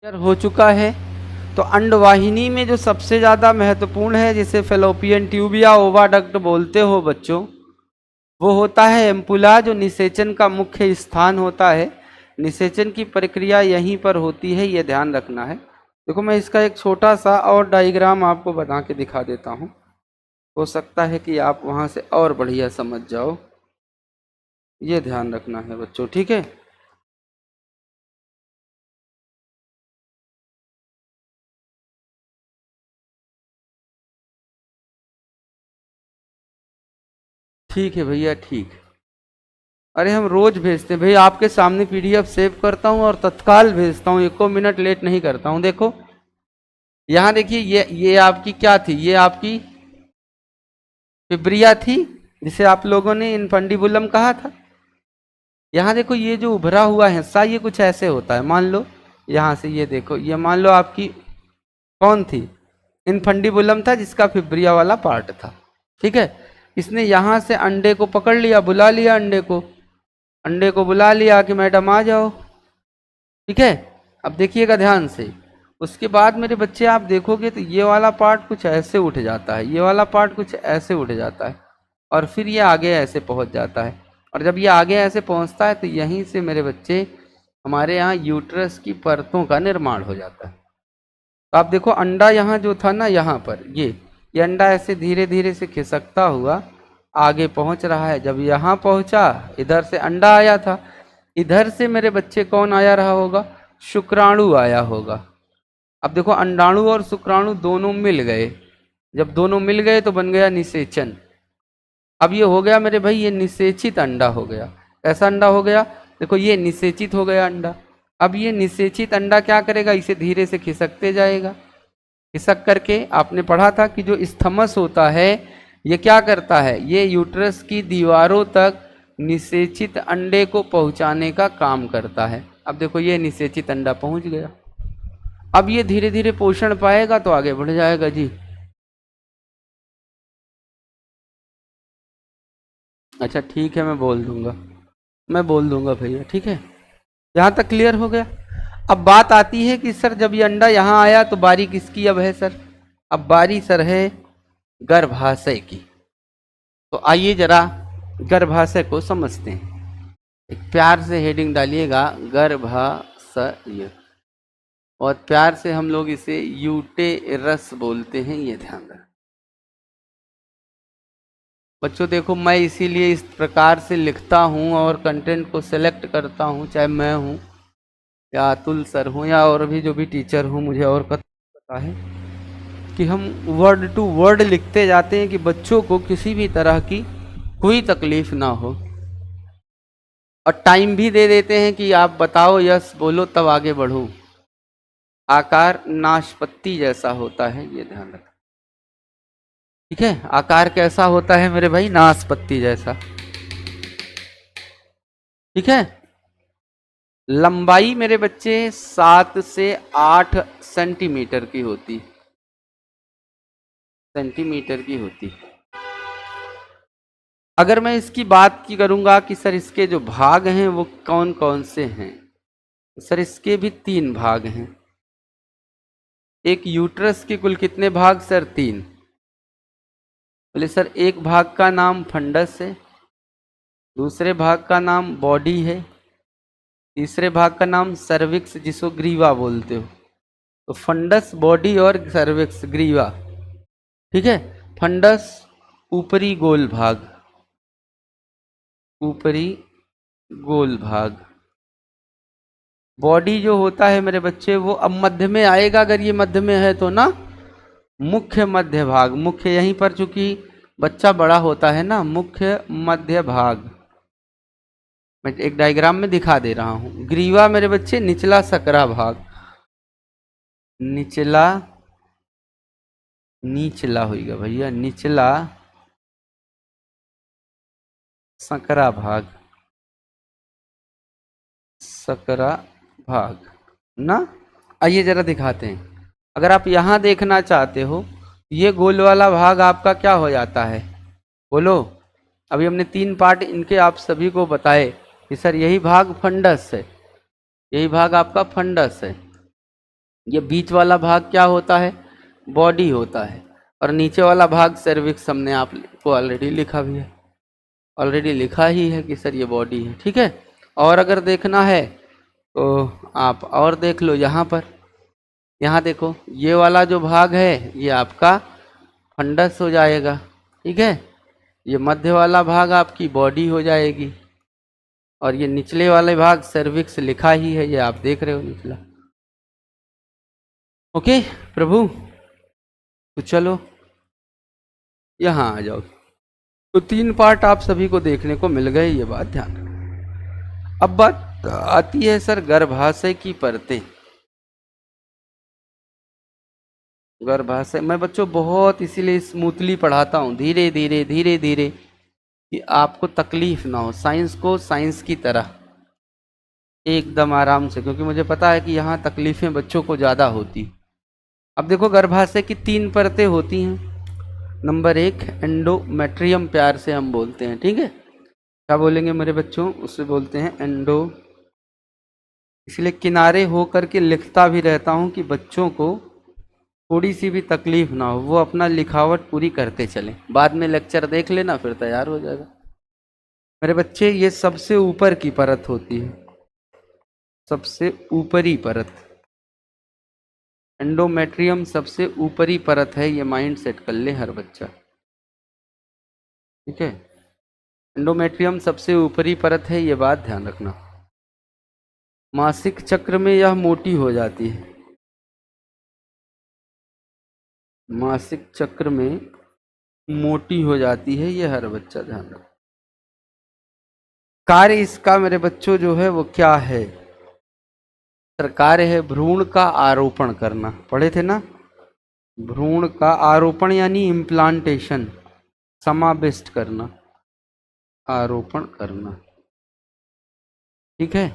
हो चुका है। तो अंडवाहिनी में जो सबसे ज़्यादा महत्वपूर्ण है, जिसे फेलोपियन ट्यूब या ओवाडक्ट बोलते हो बच्चों, वो होता है एम्पुला, जो निषेचन का मुख्य स्थान होता है। निषेचन की प्रक्रिया यहीं पर होती है, ये ध्यान रखना है। देखो मैं इसका एक छोटा सा और डायग्राम आपको बना के दिखा देता हूँ, हो सकता है कि आप वहाँ से और बढ़िया समझ जाओ। ये ध्यान रखना है बच्चों, ठीक है। ठीक है भैया, ठीक। अरे हम रोज भेजते हैं भैया, आपके सामने पीडीएफ सेव करता हूँ और तत्काल भेजता हूँ, एको मिनट लेट नहीं करता हूँ। देखो यहाँ देखिए, ये आपकी क्या थी, ये आपकी फिब्रिया थी, जिसे आप लोगों ने इनफंडिबुलम कहा था। यहाँ देखो ये जो उभरा हुआ हिस्सा, ये कुछ ऐसे होता है। मान लो यहाँ से ये देखो, ये मान लो आपकी कौन थी, इनफंडिबुलम था, जिसका फिब्रिया वाला पार्ट था, ठीक है। इसने यहाँ से अंडे को पकड़ लिया, बुला लिया अंडे को बुला लिया कि मैडम आ जाओ, ठीक है। अब देखिएगा ध्यान से, उसके बाद मेरे बच्चे आप देखोगे तो ये वाला पार्ट कुछ ऐसे उठ जाता है, ये वाला पार्ट कुछ ऐसे उठ जाता है, और फिर ये आगे ऐसे पहुंच जाता है। और जब ये आगे ऐसे पहुंचता है तो यहीं से मेरे बच्चे हमारे यहाँ यूट्रस की परतों का निर्माण हो जाता है। तो आप देखो अंडा यहाँ जो था ना, यहाँ पर ये अंडा ऐसे धीरे धीरे से खिसकता हुआ आगे पहुंच रहा है। जब यहाँ पहुंचा, इधर से अंडा आया था, इधर से मेरे बच्चे कौन आया रहा होगा, शुक्राणु आया होगा। अब देखो अंडाणु और शुक्राणु दोनों मिल गए, जब दोनों मिल गए तो बन गया निषेचन। अब ये हो गया मेरे भाई, ये निषेचित अंडा हो गया। ऐसा अंडा हो गया, देखो ये निषेचित हो गया अंडा। अब ये निषेचित अंडा क्या करेगा, इसे धीरे से खिसकते जाएगा। खिसक करके आपने पढ़ा था कि जो स्थमस होता है, ये क्या करता है, ये यूट्रस की दीवारों तक निषेचित अंडे को पहुंचाने का काम करता है। अब देखो ये निषेचित अंडा पहुंच गया। अब ये धीरे धीरे पोषण पाएगा तो आगे बढ़ जाएगा जी। अच्छा ठीक है, मैं बोल दूंगा भैया, ठीक है। यहाँ तक क्लियर हो गया। अब बात आती है कि सर जब ये अंडा यहाँ आया तो बारी किसकी अब है सर, अब बारी सर है गर्भाशय की। तो आइए जरा गर्भाशय को समझते हैं। एक प्यार से हेडिंग डालिएगा, गर्भाशय, और प्यार से हम लोग इसे यूटेरस बोलते हैं, ये ध्यान रखें बच्चों। देखो मैं इसीलिए इस प्रकार से लिखता हूँ और कंटेंट को सेलेक्ट करता हूँ, चाहे मैं हूँ या अतुल सर हूँ या और भी जो भी टीचर हूँ, मुझे और पता है कि हम वर्ड टू वर्ड लिखते जाते हैं कि बच्चों को किसी भी तरह की कोई तकलीफ ना हो, और टाइम भी दे देते हैं कि आप बताओ, यस बोलो तब आगे बढ़ो। आकार नाशपत्ती जैसा होता है, ये ध्यान रखें, ठीक है। आकार कैसा होता है मेरे भाई, नाशपत्ती जैसा, ठीक है। लंबाई मेरे बच्चे 7 से 8 सेंटीमीटर की होती, अगर मैं इसकी बात की करूंगा कि सर इसके जो भाग हैं वो कौन कौन से हैं, तो सर इसके भी 3 भाग हैं। एक यूट्रस के कुल कितने भाग सर, 3। बोले सर एक भाग का नाम फंडस है, दूसरे भाग का नाम बॉडी है, तीसरे भाग का नाम सर्विक्स, जिसको ग्रीवा बोलते हो। तो फंडस, बॉडी और सर्विक्स, ग्रीवा, ठीक है। फंडस ऊपरी गोल भाग, ऊपरी गोल भाग। बॉडी जो होता है मेरे बच्चे वो अब मध्य में आएगा, अगर ये मध्य में है तो ना, मुख्य मध्य भाग, मुख्य यहीं पर चूंकि बच्चा बड़ा होता है ना, मुख्य मध्य भाग। मैं एक डायग्राम में दिखा दे रहा हूं। ग्रीवा मेरे बच्चे निचला सकरा भाग, निचला, नीचला होगा भैया, निचला सकरा भाग, सकरा भाग ना। आइए जरा दिखाते हैं। अगर आप यहां देखना चाहते हो, ये गोल वाला भाग आपका क्या हो जाता है, बोलो। अभी हमने 3 पार्ट इनके आप सभी को बताए कि सर यही भाग फंडस है, यही भाग आपका फंडस है, ये बीच वाला भाग क्या होता है? बॉडी होता है। और नीचे वाला भाग सर्विक्स हमने आपको ऑलरेडी लिखा भी है, ऑलरेडी लिखा ही है कि सर ये बॉडी है। ठीक है, और अगर देखना है तो आप और देख लो। यहाँ पर, यहाँ देखो, ये वाला जो भाग है ये आपका फंडस हो जाएगा। ठीक है, ये मध्य वाला भाग आपकी बॉडी हो जाएगी, और ये निचले वाले भाग सर्विक्स लिखा ही है, ये आप देख रहे हो निचला। ओके प्रभु, तो चलो यहाँ आ जाओ। तो 3 पार्ट आप सभी को देखने को मिल गए, ये बात ध्यान रखना। अब बात आती है सर गर्भाशय की परतें। गर्भाशय मैं बच्चों बहुत इसीलिए स्मूथली पढ़ाता हूँ, धीरे धीरे धीरे धीरे, कि आपको तकलीफ ना हो। साइंस को साइंस की तरह एकदम आराम से, क्योंकि मुझे पता है कि यहाँ तकलीफें बच्चों को ज़्यादा होती। अब देखो, गर्भाशय की 3 परतें होती हैं। नंबर 1 एंडोमेट्रियम, प्यार से हम बोलते हैं। ठीक है, क्या बोलेंगे मेरे बच्चों? उसे बोलते हैं एंडो। इसलिए किनारे हो करके लिखता भी रहता हूँ कि बच्चों को थोड़ी सी भी तकलीफ ना हो, वो अपना लिखावट पूरी करते चलें। बाद में लेक्चर देख लेना, फिर तैयार हो जाएगा मेरे बच्चे। ये सबसे ऊपर की परत होती है, सबसे ऊपरी परत। एंडोमेट्रियम सबसे ऊपरी परत है, ये माइंड सेट कर ले हर बच्चा। ठीक है, एंडोमेट्रियम सबसे ऊपरी परत है, ये बात ध्यान रखना। मासिक चक्र में यह मोटी हो जाती है, मासिक चक्र में मोटी हो जाती है, ये हर बच्चा ध्यान रखना। कार्य इसका मेरे बच्चों जो है वो क्या है? कार्य है भ्रूण का आरोपण करना। पढ़े थे ना, भ्रूण का आरोपण यानी इम्प्लांटेशन, समाविष्ट करना, आरोपण करना। ठीक है,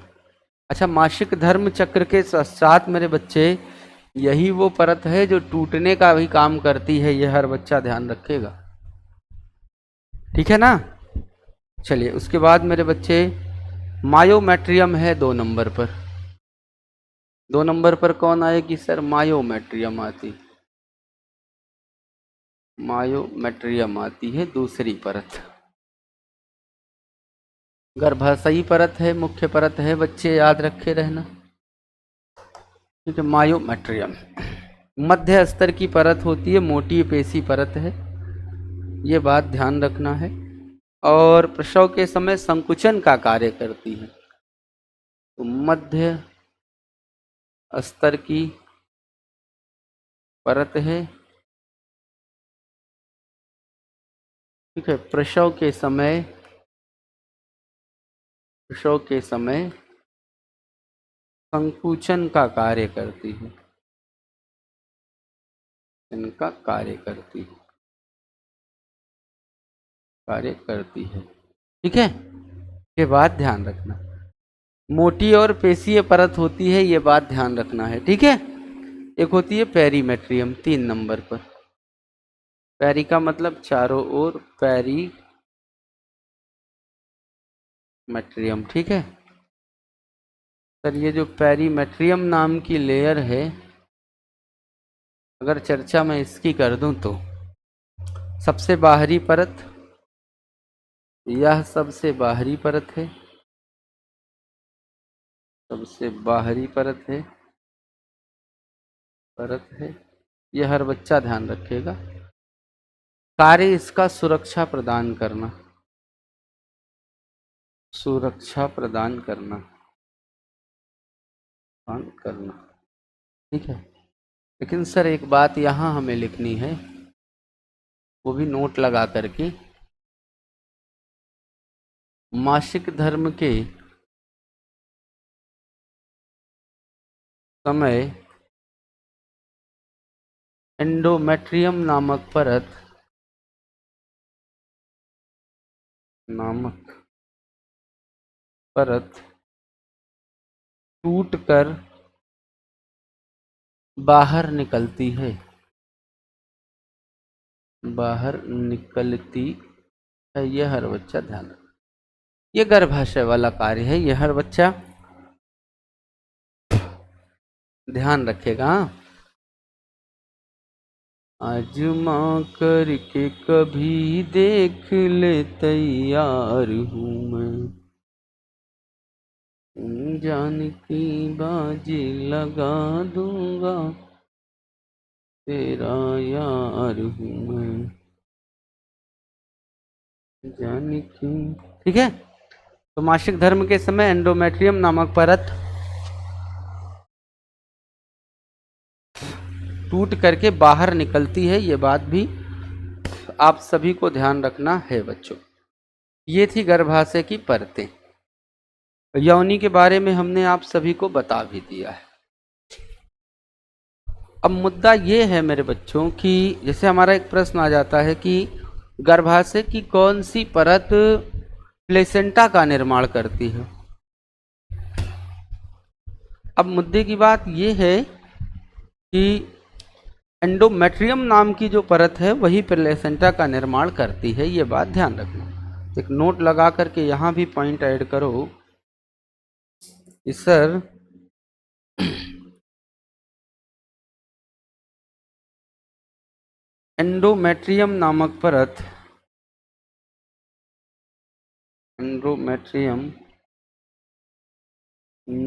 अच्छा, मासिक धर्म चक्र के साथ मेरे बच्चे यही वो परत है जो टूटने का भी काम करती है, ये हर बच्चा ध्यान रखेगा। ठीक है ना? चलिए, उसके बाद मेरे बच्चे मायोमेट्रियम है 2 नंबर पर। 2 नंबर पर कौन आएगी सर? मायोमेट्रियम आती, मायोमेट्रियम आती है दूसरी परत। गर्भाशयी परत है, मुख्य परत है, बच्चे याद रखे रहना। ठीक है, मायोमेट्रियम मध्य स्तर की परत होती है, मोटी पेशी परत है, ये बात ध्यान रखना है। और प्रसव के समय संकुचन का कार्य करती है। तो मध्य स्तर की परत है। ठीक है, प्रसव के समय संकुचन का कार्य करती है, इनका कार्य करती है। ठीक है, ये बात ध्यान रखना। मोटी और पेशीय परत होती है, ये बात ध्यान रखना है। ठीक है, एक होती है पेरीमेट्रियम 3 नंबर पर। पेरी का मतलब चारों ओर, पेरीमेट्रियम। ठीक है सर, ये जो पेरीमेट्रियम नाम की लेयर है, अगर चर्चा मैं इसकी कर दूं तो सबसे बाहरी परत, यह सबसे बाहरी परत है, सबसे बाहरी परत है, यह हर बच्चा ध्यान रखेगा। कार्य इसका सुरक्षा प्रदान करना, सुरक्षा प्रदान करना। ठीक है, लेकिन सर एक बात यहाँ हमें लिखनी है, वो भी नोट लगा करके। मासिक धर्म के समय एंडोमेट्रियम नामक परत टूटकर बाहर निकलती है, यह हर बच्चा ध्यान रखना। ये गर्भाशय वाला कार्य है, यह हर बच्चा ध्यान रखेगा। आजमा करके कभी देख ले, तैयार हूँ मैं, जान की बाजी लगा दूंगा, तेरा यार हूँ मैं, जान की। ठीक है। तो मासिक धर्म के समय एंडोमेट्रियम नामक परत टूट करके बाहर निकलती है, ये बात भी आप सभी को ध्यान रखना है बच्चों। ये थी गर्भाशय की परतें। योनि के बारे में हमने आप सभी को बता भी दिया है। अब मुद्दा ये है मेरे बच्चों कि जैसे हमारा एक प्रश्न आ जाता है कि गर्भाशय की कौन सी परत प्लेसेंटा का निर्माण करती है। अब मुद्दे की बात ये है कि एंडोमेट्रियम नाम की जो परत है वही प्लेसेंटा का निर्माण करती है, ये बात ध्यान रखना। एक नोट लगा करके यहाँ भी पॉइंट ऐड करो कि सर एंडोमेट्रियम नामक परत, एंडोमेट्रियम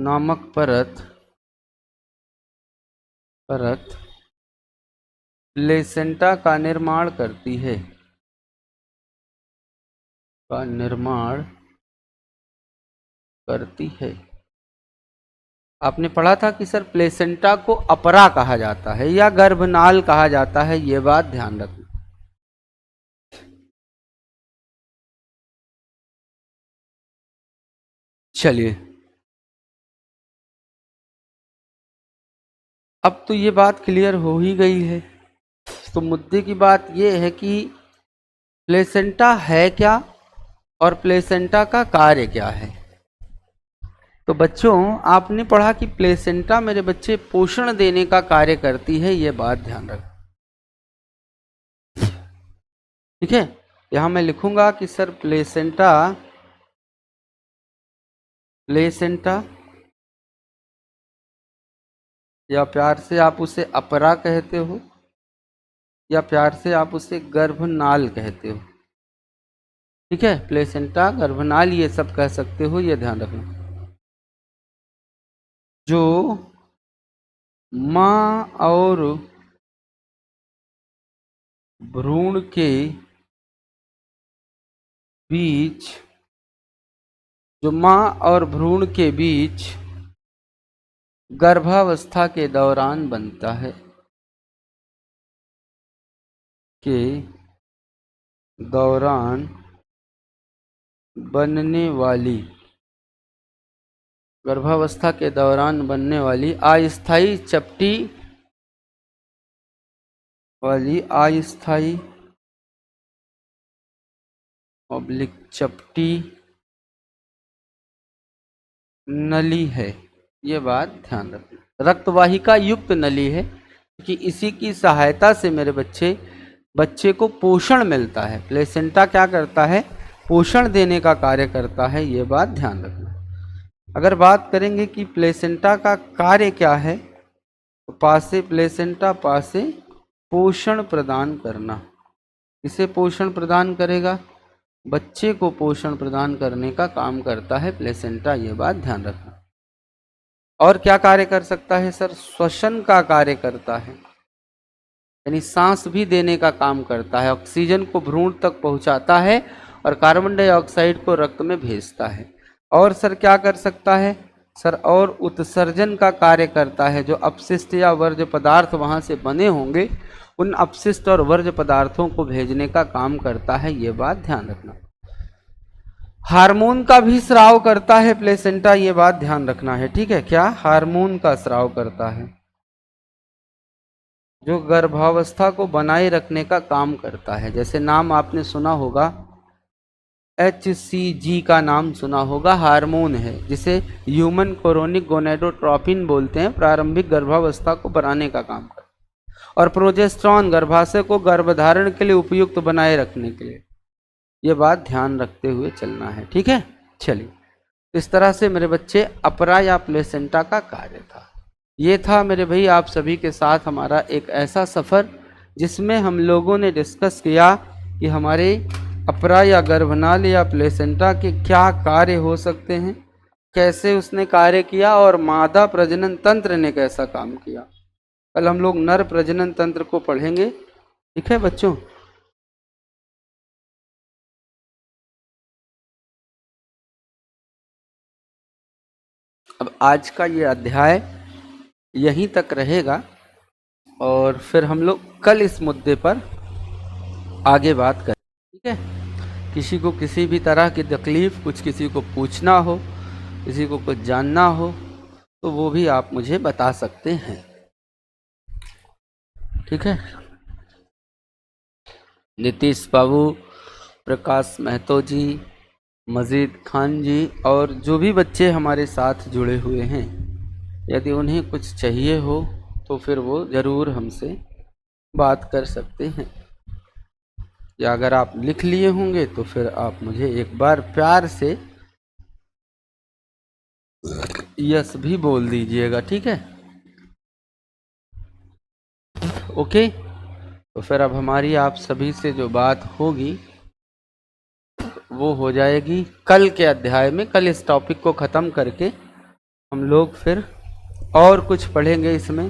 नामक परत प्लेसेंटा का निर्माण करती है, का निर्माण करती है। आपने पढ़ा था कि सर प्लेसेंटा को अपरा कहा जाता है या गर्भनाल कहा जाता है, ये बात ध्यान रखना। चलिए, अब तो ये बात क्लियर हो ही गई है। तो मुद्दे की बात ये है कि प्लेसेंटा है क्या और प्लेसेंटा का कार्य क्या है। तो बच्चों आपने पढ़ा कि प्लेसेंटा मेरे बच्चे पोषण देने का कार्य करती है, ये बात ध्यान रखें। ठीक है। यहां मैं लिखूंगा कि सर प्लेसेंटा या प्यार से आप उसे अपरा कहते हो या प्यार से आप उसे गर्भनाल कहते हो। ठीक है, प्लेसेंटा, गर्भनाल ये सब कह सकते हो, ये ध्यान रखना। जो मां और भ्रूण के बीच, जो मां और भ्रूण के बीच गर्भावस्था के दौरान बनता है, के दौरान बनने वाली, गर्भावस्था के दौरान बनने वाली अस्थायी चपटी वाली, अस्थायी ऑब्लिक चपटी नली है, ये बात ध्यान रखना। रक्तवाहिका युक्त नली है कि इसी की सहायता से मेरे बच्चे को पोषण मिलता है। प्लेसेंटा क्या करता है, पोषण देने का कार्य करता है, ये बात ध्यान रखना। अगर बात करेंगे कि प्लेसेंटा का कार्य क्या है, तो पासे प्लेसेंटा, पासे पोषण प्रदान करना। इसे पोषण प्रदान करेगा, बच्चे को पोषण प्रदान करने का काम करता है प्लेसेंटा, ये बात ध्यान रखना। और क्या कार्य कर सकता है सर, श्वसन का कार्य करता है, यानी सांस भी देने का काम करता है, ऑक्सीजन को भ्रूण तक पहुंचाता है और कार्बन डाइऑक्साइड को रक्त में भेजता है। और सर क्या कर सकता है सर, और उत्सर्जन का कार्य करता है, जो अपशिष्ट या वर्ज्य पदार्थ वहां से बने होंगे उन अपशिष्ट और वर्ज्य पदार्थों को भेजने का काम करता है, ये बात ध्यान रखना। हार्मोन का भी स्राव करता है प्लेसेंटा, ये बात ध्यान रखना है। ठीक है, क्या हार्मोन का स्राव करता है, जो गर्भावस्था को बनाए रखने का काम करता है। जैसे नाम आपने सुना होगा, HCG का नाम सुना होगा, हार्मोन है जिसे ह्यूमन कोरोनिक गोनेडोट्रोपिन बोलते हैं, प्रारंभिक गर्भावस्था को बनाने का काम करता है। और प्रोजेस्टेरॉन गर्भाशय को गर्भधारण के लिए उपयुक्त बनाए रखने के लिए, ये बात ध्यान रखते हुए चलना है। ठीक है, चलिए, इस तरह से मेरे बच्चे अपरा या प्लेसेंटा का कार्य था। ये था मेरे भाई आप सभी के साथ हमारा एक ऐसा सफ़र जिसमें हम लोगों ने डिस्कस किया कि हमारे अपरा या गर्भनाल या प्लेसेंटा के क्या कार्य हो सकते हैं, कैसे उसने कार्य किया और मादा प्रजनन तंत्र ने कैसा काम किया। कल हम लोग नर प्रजनन तंत्र को पढ़ेंगे। ठीक है बच्चों। अब आज का ये अध्याय यहीं तक रहेगा और फिर हम लोग कल इस मुद्दे पर आगे बात करें। ठीक है। किसी को किसी भी तरह की तकलीफ, कुछ किसी को पूछना हो, किसी को कुछ जानना हो तो वो भी आप मुझे बता सकते हैं। ठीक है। नीतीश बाबू, प्रकाश महतो जी, मजीद खान जी और जो भी बच्चे हमारे साथ जुड़े हुए हैं, यदि उन्हें कुछ चाहिए हो तो फिर वो ज़रूर हमसे बात कर सकते हैं, या अगर आप लिख लिए होंगे तो फिर आप मुझे एक बार प्यार से यस भी बोल दीजिएगा। ठीक है। ओके। तो फिर अब हमारी आप सभी से जो बात होगी वो हो जाएगी कल के अध्याय में। कल इस टॉपिक को ख़त्म करके हम लोग फिर और कुछ पढ़ेंगे इसमें,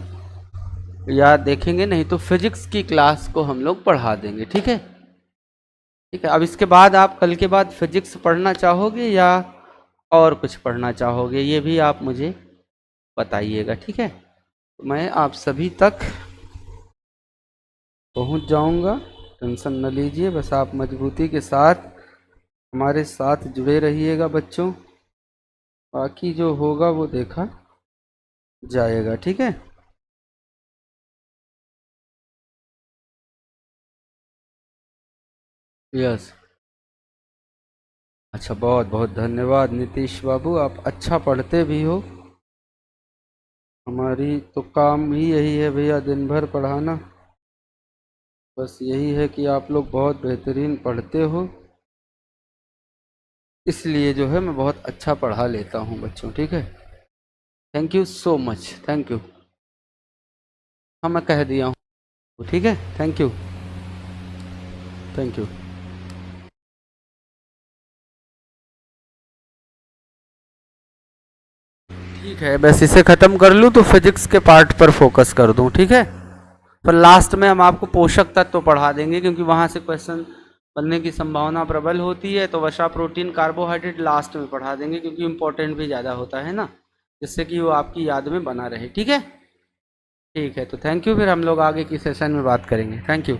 या देखेंगे, नहीं तो फिजिक्स की क्लास को हम लोग पढ़ा देंगे। ठीक है। ठीक है। अब इसके बाद आप कल के बाद फिजिक्स पढ़ना चाहोगे या और कुछ पढ़ना चाहोगे, ये भी आप मुझे बताइएगा। ठीक है। तो मैं आप सभी तक पहुंच जाऊंगा, टेंशन न लीजिए। बस आप मजबूती के साथ हमारे साथ जुड़े रहिएगा बच्चों, बाकी जो होगा वो देखा जाएगा। ठीक है। यस। अच्छा, बहुत बहुत धन्यवाद नीतीश बाबू, आप अच्छा पढ़ते भी हो। हमारी तो काम ही यही है भैया, दिन भर पढ़ाना। बस यही है कि आप लोग बहुत बेहतरीन पढ़ते हो, इसलिए जो है मैं बहुत अच्छा पढ़ा लेता हूँ बच्चों। ठीक है। Thank you so much. Thank you. हाँ, मैं कह दिया हूँ। ठीक है। Thank you. Thank you. ठीक है, बस इसे ख़त्म कर लूँ तो फिजिक्स के पार्ट पर फोकस कर दूँ। ठीक है। पर लास्ट में हम आपको पोषक तत्व तो पढ़ा देंगे, क्योंकि वहाँ से क्वेश्चन बनने की संभावना प्रबल होती है। तो वसा, प्रोटीन, कार्बोहाइड्रेट लास्ट में पढ़ा देंगे, क्योंकि इम्पोर्टेंट भी ज़्यादा होता है ना, जिससे कि वो आपकी याद में बना रहे। ठीक है। ठीक है। तो थैंक यू। फिर हम लोग आगे की सेशन में बात करेंगे। Thank you.